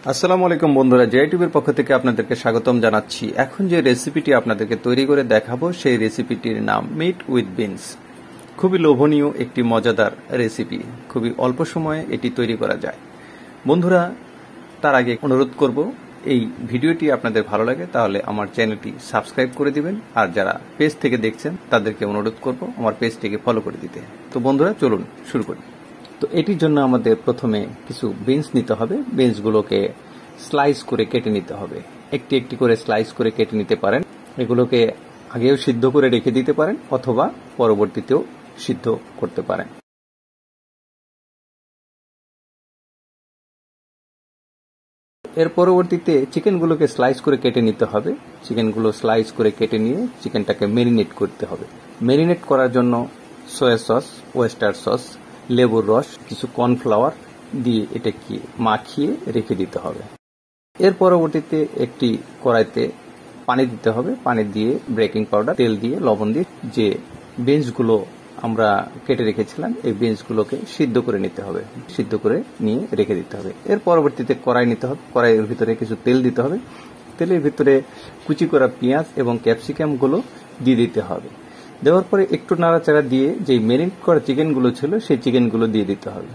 আসসালামু আলাইকুম বন্ধুরা, জেআইটিভির পক্ষ থেকে আপনাদেরকে স্বাগতম জানাচ্ছি। এখন যে রেসিপিটি আপনাদেরকে তৈরি করে দেখাবো সেই রেসিপিটির নাম মিট উইথ বিনস। খুবই লোভনীয় একটি মজাদার রেসিপি, খুবই অল্প সময়ে এটি তৈরি করা যায়। বন্ধুরা, তার আগে অনুরোধ করব, এই ভিডিওটি আপনাদের ভালো লাগে তাহলে আমার চ্যানেলটি সাবস্ক্রাইব করে দিবেন, আর যারা পেজ থেকে দেখছেন তাদেরকে অনুরোধ করব আমার পেজটিকে ফলো করে দিতে। তো বন্ধুরা, চলুন শুরু করি। তো এটির জন্য আমাদের প্রথমে কিছু বিনস নিতে হবে। বিনসগুলোকে স্লাইস করে কেটে নিতে হবে। একটি একটি করে স্লাইস করে কেটে নিতে পারেন। এগুলোকে আগেও সিদ্ধ করে রেখে দিতে পারেন অথবা পরবর্তীতেও সিদ্ধ করতে পারেন। এর পরবর্তীতে চিকেনগুলোকে স্লাইস করে কেটে নিতে হবে। চিকেনগুলো স্লাইস করে কেটে নিয়ে চিকেনটাকে মেরিনেট করতে হবে। মেরিনেট করার জন্য সয়া সস, ওয়েস্টার সস, লেবুর রস, কিছু কর্নফ্লাওয়ার দিয়ে এটাকে মাখিয়ে রেখে দিতে হবে। এর পরবর্তীতে একটি কড়াইতে পানি দিতে হবে। পানি দিয়ে বেকিং পাউডার, তেল দিয়ে, লবণ দিয়ে যে বিনসগুলো আমরা কেটে রেখেছিলাম এই বিনসগুলোকে সিদ্ধ করে নিতে হবে। সিদ্ধ করে নিয়ে রেখে দিতে হবে। এর পরবর্তীতে কড়াই নিতে হবে। কড়াইয়ের ভিতরে কিছু তেল দিতে হবে। তেলের ভিতরে কুচি করা পেঁয়াজ এবং ক্যাপসিকামগুলো দিয়ে দিতে হবে। দেওয়ার পরে একটু নাড়াচাড়া দিয়ে যে মেরিনেট করা চিকেনগুলো ছিল সেই চিকেনগুলো দিয়ে দিতে হবে।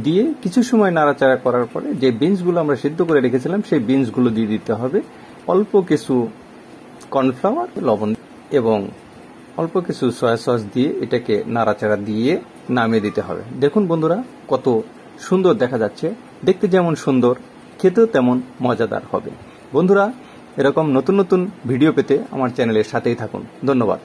দিয়ে কিছু সময় নাড়াচাড়া করার পরে যে বিনসগুলো আমরা সিদ্ধ করে রেখেছিলাম সেই বিনসগুলো দিয়ে দিতে হবে। অল্প কিছু কর্নফ্লাওয়ার, লবণ এবং অল্প কিছু সয়া সস দিয়ে এটাকে নাড়াচাড়া দিয়ে নামিয়ে দিতে হবে। দেখুন বন্ধুরা, কত সুন্দর দেখা যাচ্ছে। দেখতে যেমন সুন্দর, খেতেও তেমন মজাদার হবে। বন্ধুরা, এরকম নতুন নতুন ভিডিও পেতে আমার চ্যানেলের সাথেই থাকুন। ধন্যবাদ।